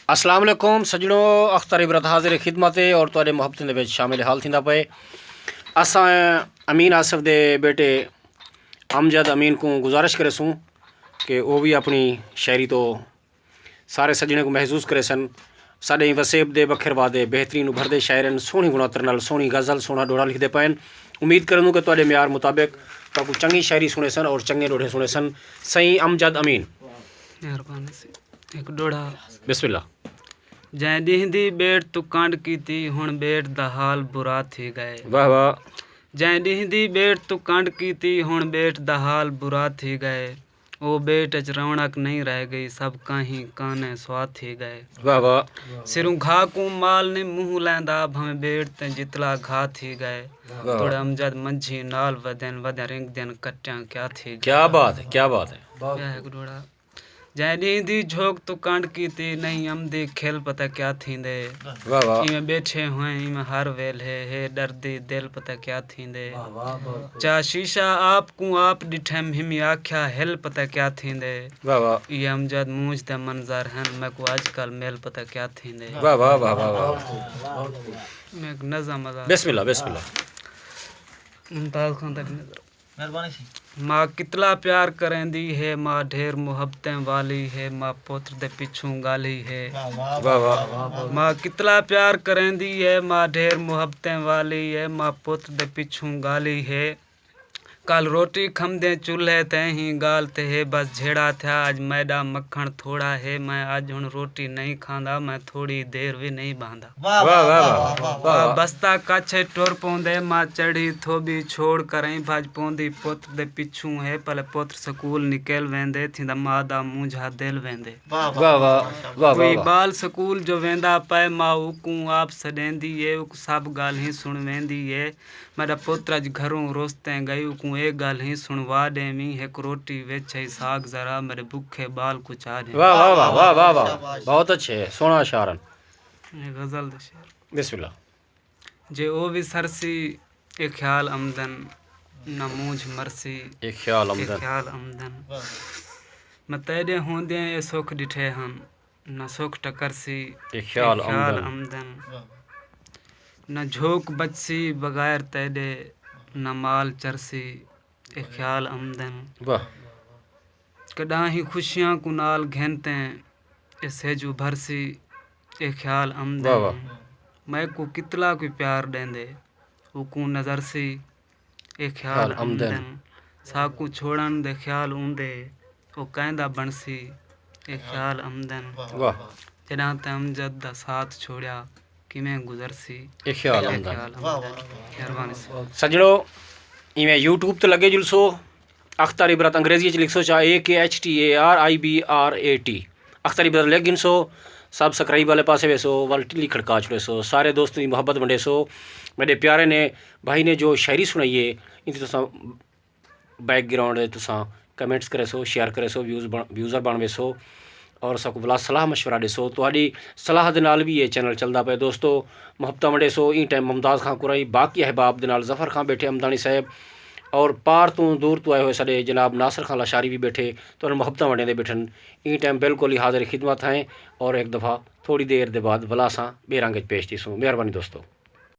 अस्सलाम वालेकुम सजणों, अख्तर इबरत हाजिर खिदमत और तुहाडे मुहब्बतें दे विच शामिल हाल थींदा पे। असां अमीन आसिफ दे बेटे अमजद अमीन को गुजारिश करेसूँ कि वो भी अपनी शायरी तो सारे सजने को महसूस करे सन। साडे वसेब दे बखरवा दे बेहतरीन उभरदे शायरन सोहनी गुणातर नाल सोहनी गज़ल सोहना डोड़ा लिखते पैन। उम्मीद करूँ कि तुहाडे म्यार मुताबिक ताकू चंगी शायरी सुने सन और चंगे डोड़े सुने सन। सही अमजद अमीन मेहरबानी से एक डोड़ा बिस्मिल्लाह। जै दींदी बेट तू कांड कीती हुण बेट दा हाल बुरा थी गए। वाह वाह। जै दींदी बेट तू कांड कीती हुण बेट दा हाल बुरा थी गए। ओ बेट अच रौनक नहीं रह गई सब कहीं काने स्वाद थी गए। वाह वाह। सिरों घा को माल ने मुँह लैंदा भवें बेट ते जितला घा थी गए। तोड़े अमजद मंझी नाल वदन वदन रिंग दिन कट्टियां क्या थी गए। क्या बात है, क्या बात है। एक डोड़ा जै दींदी झोंक तू कांड कीती नहीं अमदी खेल पता क्या थींदे। वाह वाह। इमें बैठे हुए इमें हर वेल है डरदी दिल पता क्या थींदे। चा शीशा आप को आप डिठम हिमी आख्या हेल पता क्या थींदे। वाह वाह। ये अमजद मूंझ दे मंजर हैं मैं को आजकल मेल पता क्या थींदे। वाह वाह वाह वाह वाह। मैं एक नज़म मजा बिस्मिल्लाह बिस्मिल्लाह। मुमताज़ खान तक नजर मेहरबानी सी। माँ कितला प्यार करेंदी है माँ ढेर मुहब्बतें वाली है माँ पुत्र दे पिछू गाली है। वाह वाह। माँ कितला प्यार करेंदी है माँ ढेर मुहब्बतें वाली है माँ पुत्र दे पिछू गाली है। कल रोटी खमदे चूल्हे ते ही गालते है बस झेड़ा था आज मैदा मक्खन थोड़ा है मैं आज हुण रोटी नहीं खांदा मैं थोड़ी देर भी नहीं बांधा। वाह वाह वाह वाह। बस्ता काछे टुर पौंदे माँ चढ़ी थोबी छोड़ करई भज पौंदी पुत्र दे पिछू है पले पुत्र स्कूल निकल वेंदे थींदा माँ दा मुंझा दिल वेंदे। वाह वाह वाह कोई वाह। बाल स्कूल जो वेंदा पे माँ उकू आप सडेंदी है उक सब गाल ही सुन वेंदी है। मेरा पुत्र अज घरों रोस्ते गई उकू एक गाल ही सुनवा देवी एक रोटी वेचे साग जरा मेरे भूखे बाल कुचा दे। वाह वाह वाह वाह वाह वाह। बहुत अच्छे है, सोना शारन। गजल दे शेर बिस्मिल्लाह। जे ओ भी सरसी एक ख्याल आमदन न मूझ मरसी एक ख्याल एक आमदन। ख्याल आमदन मैं तेरे होंदे ये सुख डिठे हन न सुख टकरसी एक ख्याल आमदन न झोंक बचसी बगैर तेरे न माल चरसी एक ख्याल आमदन। वाह। कदा ही खुशियाँ को नाल घेनते ए सेजू भरसी एक ख्याल वाह आमदन। वाह। मैं को कितला कोई प्यार देंदे उकू नजर सी एक ख्याल आमदन। साकू छोड़न दे ख्याल ऊंदे ओ कहंदा बनसी एक ख्याल आमदन। वाह। जॾां ते अमजद दा साथ छोड़िया किमें गुजरसी एक ख्याल एक आमदन। ख्याल आमदन। मेहरबानी से सजड़ो इवें यूट्यूब तो लगे जुलसो अख्तर इबरत अंग्रेजी च लिखसो चाहे AKHTARIBRAT अख्तर इबरत लिख गिनसो सब्सक्राइब वाले पासे वेसो वाल टिल्ली खड़का छुड़ेसो सारे दोस्तों की मोहब्बत बंडेसो। मेरे प्यारे ने भाई ने जो शायरी सुनाई है इनकी तुसा बैकग्राउंड तुसा कमेंट्स करेसो शेयर करेसो व्यूज़र बन वेसो और सबको भला सलाह मशवरा देसो। तुहाडी सलाह दे नाल भी ये चैनल चलदा पे दोस्तों। मुहब्बत वंडेसो ई टाइम मुमताज़ खां कुरई बाकी अहबाब दे नाल ज़फ़र खां बैठे अमदानी साहब और पार तो दूर तो आए हुए साडे जनाब नासिर खां लाशारी भी बैठे तो मुहब्बत वंडे बैठन ई टाइम बिल्कुल ही हाज़िर खिदमत हैं और एक दफ़ा थोड़ी देर के बाद भला असां ॿिए रंग पेश थीसूं। मेहरबानी दोस्तों।